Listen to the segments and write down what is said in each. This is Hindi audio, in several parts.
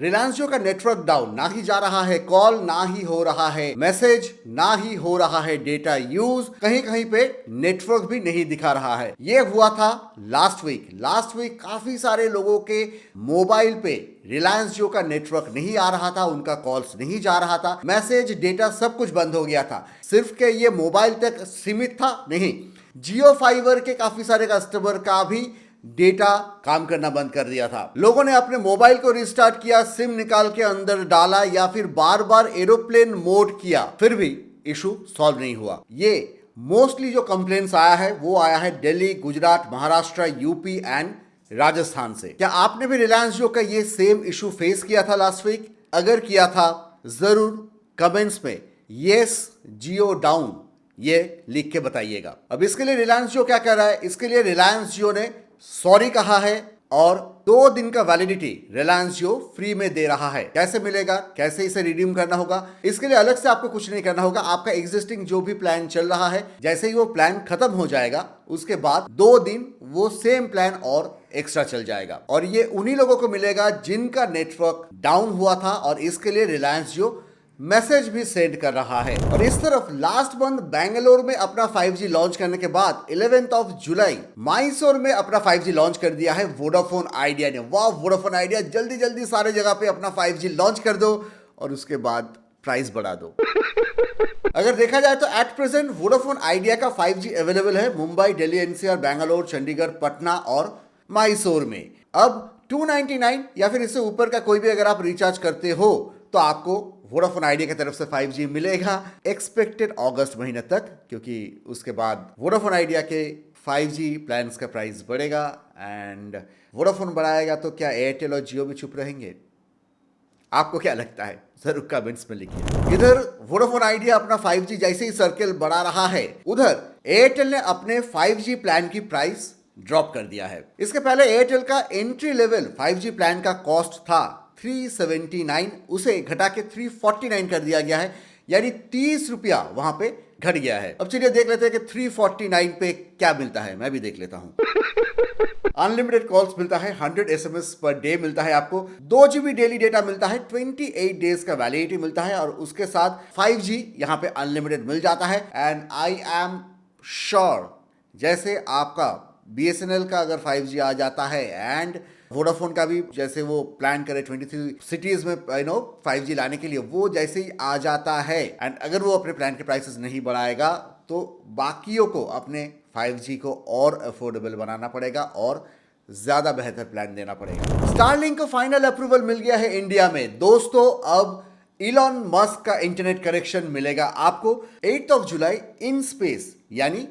रिलायंस जियो का नेटवर्क डाउन, ना ही जा रहा है कॉल, ना ही हो रहा है मैसेज, ना ही हो रहा है डेटा यूज, कहीं कहीं पे नेटवर्क भी नहीं दिखा रहा है। ये हुआ था लास्ट वीक काफी सारे लोगों के मोबाइल पे रिलायंस जियो का नेटवर्क नहीं आ रहा था, उनका कॉल्स नहीं जा रहा था, मैसेज डेटा सब कुछ बंद हो गया था। सिर्फ के ये मोबाइल तक सीमित था नहीं, जियो फाइबर के काफी सारे कस्टमर का भी डेटा काम करना बंद कर दिया था। लोगों ने अपने मोबाइल को रिस्टार्ट किया, सिम निकाल के अंदर डाला या फिर बार बार एरोप्लेन मोड किया, फिर भी इशू सॉल्व नहीं हुआ। ये मोस्टली जो कंप्लेंट्स आया है वो आया है दिल्ली, गुजरात, महाराष्ट्र, यूपी एंड राजस्थान से। क्या आपने भी रिलायंस जियो का ये सेम इशू फेस किया था लास्ट वीक? अगर किया था जरूर कमेंट्स में यस जियो डाउन ये लिख के बताइएगा। अब इसके लिए रिलायंस जियो क्या कर रहा है? इसके लिए रिलायंस जियो ने सॉरी कहा है और 2 दिन का वैलिडिटी रिलायंस जियो फ्री में दे रहा है। कैसे मिलेगा, कैसे इसे रिडीम करना होगा, इसके लिए अलग से आपको कुछ नहीं करना होगा। आपका एग्जिस्टिंग जो भी प्लान चल रहा है, जैसे ही वो प्लान खत्म हो जाएगा उसके बाद 2 दिन वो सेम प्लान और एक्स्ट्रा चल जाएगा और ये उन्हीं लोगों को मिलेगा जिनका नेटवर्क डाउन हुआ था और इसके लिए रिलायंस जियो मैसेज भी सेंड कर रहा है। और इस तरफ लास्ट मंथ बेंगलोर में अपना 5G लॉन्च करने के बाद 11 जुलाई मैसूर में अपना 5G लॉन्च कर दिया है वोडाफोन आइडिया ने। वाह, वोडाफोन आइडिया, जल्दी जल्दी सारे जगह पे अपना 5G लॉन्च कर दो और उसके बाद प्राइस बढ़ा दो। अगर देखा जाए तो एट प्रेजेंट वोडाफोन आइडिया का 5G अवेलेबल है मुंबई, दिल्ली, एनसीआर, बेंगलोर, चंडीगढ़, पटना और मैसूर में। अब 299 या फिर इससे ऊपर का कोई भी अगर आप रिचार्ज करते हो तो आपको वोडाफोन आइडिया की तरफ से 5G मिलेगा एक्सपेक्टेड अगस्त महीने तक, क्योंकि उसके बाद वोडाफोन आइडिया के 5G प्लान्स का प्राइस बढ़ेगा एंड वोडाफोन बढ़ाएगा तो क्या एयरटेल और जियो भी चुप रहेंगे? आपको क्या लगता है? जरूर कमेंट्स में लिखिए। इधर वोडाफोन आइडिया अपना 5G जैसे ही सर्कल बढ़ा रहा है, उधर एयरटेल ने अपने 5G प्लान की प्राइस ड्रॉप कर दिया है। इसके पहले एयरटेल का एंट्री लेवल 5G प्लान का कॉस्ट था 379, उसे घटा के 349 कर दिया गया है, यानी 30 रुपया वहां पे घट गया है। अब चलिए देख लेते हैं कि 349 पे क्या मिलता है। मैं भी देख लेता हूं। अनलिमिटेड कॉल्स मिलता है, 100 SMS पर डे मिलता है आपको, 2 GB डेली डेटा मिलता है, 28 डेज का वैलिडिटी मिलता है और उसके साथ 5G यहां पे अनलिमिटेड मिल जाता है। एंड आई एम श्योर जैसे आपका BSNL का अगर 5G आ जाता है एंड वोडाफोन का भी जैसे वो प्लान करे 23 सिटीज में 5G लाने के लिए, वो जैसे ही आ जाता है एंड अगर वो अपने प्लान के प्राइसेस नहीं बढ़ाएगा तो बाकियों को अपने 5G को और अफोर्डेबल बनाना पड़ेगा और ज्यादा बेहतर प्लान देना पड़ेगा। स्टारलिंक को फाइनल अप्रूवल मिल गया है इंडिया में। दोस्तों, अब इलॉन मस्क का इंटरनेट कनेक्शन मिलेगा आपको 8 जुलाई इन स्पेस यानी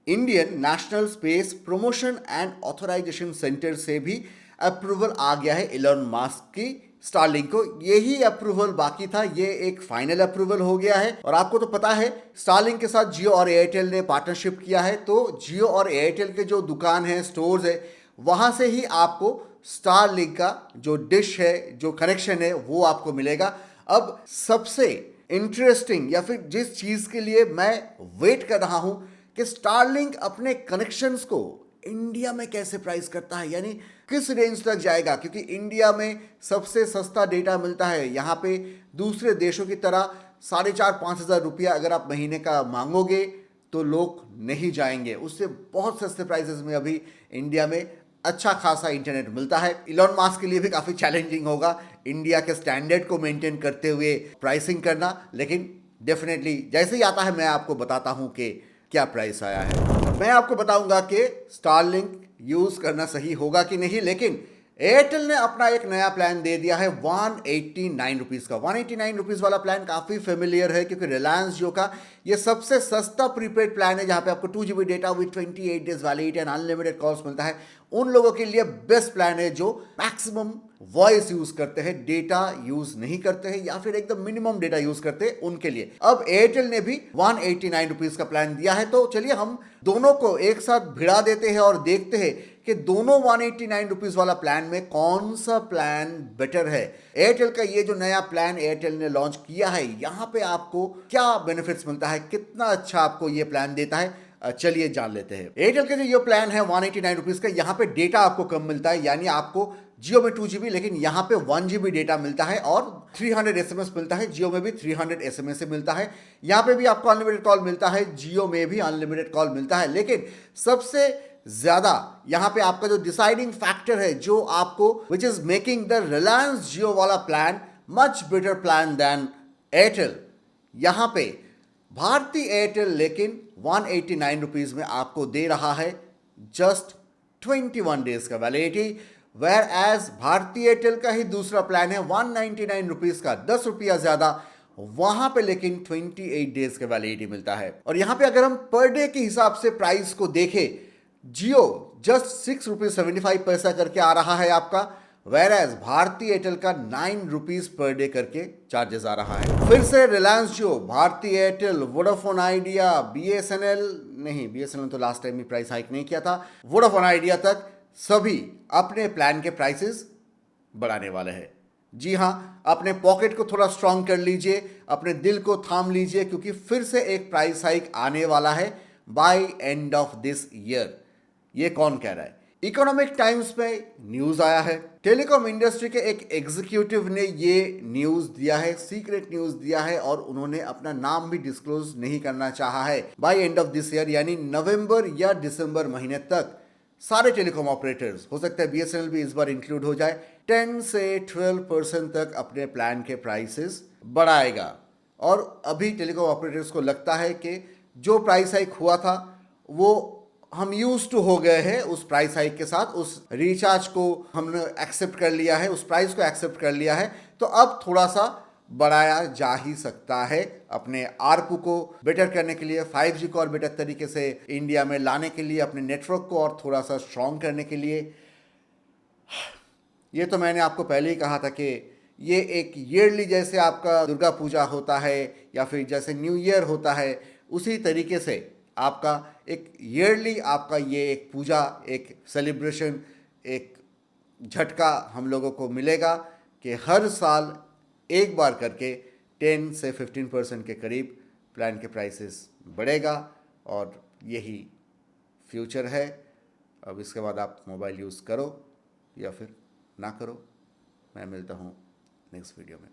Indian National Space Promotion and Authorization Centre से भी अप्रूवल आ गया है इलॉन मस्क की स्टारलिंक को। यही अप्रूवल बाकी था, ये एक फाइनल अप्रूवल हो गया है। और आपको तो पता है स्टारलिंक के साथ जियो और एयरटेल ने पार्टनरशिप किया है, तो जियो और एयरटेल के जो दुकान है, स्टोर्स है, वहां से ही आपको स्टारलिंक का जो डिश है, जो कनेक्शन है, वो आपको मिलेगा। अब सबसे इंटरेस्टिंग या फिर जिस चीज के लिए मैं वेट कर रहा हूं कि स्टारलिंक अपने कनेक्शंस को इंडिया में कैसे प्राइस करता है, यानी किस रेंज तक जाएगा, क्योंकि इंडिया में सबसे सस्ता डेटा मिलता है। यहाँ पे दूसरे देशों की तरह 4,500-5,000 हज़ार रुपया अगर आप महीने का मांगोगे तो लोग नहीं जाएंगे। उससे बहुत सस्ते प्राइसेस में अभी इंडिया में अच्छा खासा इंटरनेट मिलता है। इलॉन मस्क के लिए भी काफ़ी चैलेंजिंग होगा इंडिया के स्टैंडर्ड को मेंटेन करते हुए प्राइसिंग करना, लेकिन डेफिनेटली जैसे ही आता है मैं आपको बताता हूँ कि क्या प्राइस आया है। मैं आपको बताऊंगा कि स्टारलिंक यूज करना सही होगा कि नहीं, लेकिन एयरटेल ने अपना एक नया प्लान दे दिया है 189 रुपीज का। 189 रुपीज वाला प्लान काफी फेमिलियर है क्योंकि रिलायंस जियो का ये सबसे सस्ता प्रीपेड प्लान है जहां पे आपको 2 GB data with 28 days validity and unlimited calls मिलता है। उन लोगों के लिए बेस्ट प्लान है जो मैक्सिमम वॉइस यूज करते हैं, डेटा यूज नहीं करते हैं या फिर एकदम मिनिमम डेटा यूज करते हैं, उनके लिए। अब एयरटेल ने भी 189 रुपीज का प्लान दिया है, तो चलिए हम दोनों को एक साथ भिड़ा देते हैं और देखते हैं कि दोनों 189 रुपीज वाला प्लान में कौन सा प्लान बेटर है। एयरटेल का ये जो नया प्लान एयरटेल ने लॉन्च किया है, यहां पे आपको क्या बेनिफिट्स मिलता है, कितना अच्छा आपको ये प्लान देता है, चलिए जान लेते हैं। एयरटेल का जो ये प्लान है 189 रुपीज का, यहाँ पे डेटा आपको कम मिलता है, यानी आपको जियो में 2 GB, लेकिन यहाँ पे 1 GB डेटा मिलता है और 300 SMS मिलता है। जियो में भी 300 SMS से मिलता है। यहाँ पे भी आपको अनलिमिटेड कॉल मिलता है, जियो में भी अनलिमिटेड कॉल मिलता है। लेकिन सबसे ज्यादा यहाँ पे आपका जो डिसाइडिंग फैक्टर है, जो आपको which is making the Reliance Jio वाला plan much better plan than Airtel, यहाँ पे भारती एयरटेल लेकिन 189 रुपीज में आपको दे रहा है जस्ट 21 डेज का validity, whereas Bharti Airtel का ही दूसरा प्लान है 199 रुपीज का, 10 रुपया ज्यादा, वहां पे लेकिन 28 डेज का वैलिडिटी मिलता है। और यहां पे अगर हम पर डे के हिसाब से प्राइस को देखें, जियो जस्ट 6 रुपीज 75 पैसा करके आ रहा है आपका, वेर एज भारती एयरटेल का 9 रुपीज पर डे करके चार्जेस आ रहा है। फिर से Reliance Jio, Bharti Airtel, Vodafone Idea, BSNL, नहीं बीएसएनएल तो लास्ट टाइम भी प्राइस हाइक नहीं किया था, वोडाफोन आइडिया तक सभी अपने प्लान के प्राइसेस बढ़ाने वाले हैं। जी हाँ, अपने पॉकेट को थोड़ा स्ट्रांग कर लीजिए, अपने दिल को थाम लीजिए, क्योंकि फिर से एक प्राइस हाइक आने वाला है by end of this year. ये कौन कह रहा है? इकोनॉमिक टाइम्स में न्यूज आया है, टेलीकॉम इंडस्ट्री के एक एग्जीक्यूटिव ने ये न्यूज दिया है, सीक्रेट न्यूज दिया है, और उन्होंने अपना नाम भी डिस्क्लोज नहीं करना चाहा है। By end of this year यानी नवंबर या दिसंबर महीने तक सारे टेलीकॉम ऑपरेटर्स, हो सकता है बीएसएनएल भी इस बार इंक्लूड हो जाए, 10 से 12% तक अपने प्लान के प्राइसेस बढ़ाएगा। और अभी टेलीकॉम ऑपरेटर्स को लगता है कि जो प्राइस हाइक हुआ था वो हम यूज टू हो गए हैं उस प्राइस हाइक के साथ, उस रिचार्ज को हमने एक्सेप्ट कर लिया है, उस प्राइस को एक्सेप्ट कर लिया है, तो अब थोड़ा सा बढ़ाया जा ही सकता है अपने आरपू को बेटर करने के लिए, 5G को और बेटर तरीके से इंडिया में लाने के लिए, अपने नेटवर्क को और थोड़ा सा स्ट्रॉन्ग करने के लिए। ये तो मैंने आपको पहले ही कहा था कि ये एक ईयरली, जैसे आपका दुर्गा पूजा होता है या फिर जैसे न्यू ईयर होता है, उसी तरीके से आपका एक ईयरली आपका ये एक पूजा, एक सेलिब्रेशन, एक झटका हम लोगों को मिलेगा कि हर साल एक बार करके 10 से 15% के करीब प्लान के प्राइसेस बढ़ेगा, और यही फ्यूचर है। अब इसके बाद आप मोबाइल यूज़ करो या फिर ना करो। मैं मिलता हूँ नेक्स्ट वीडियो में।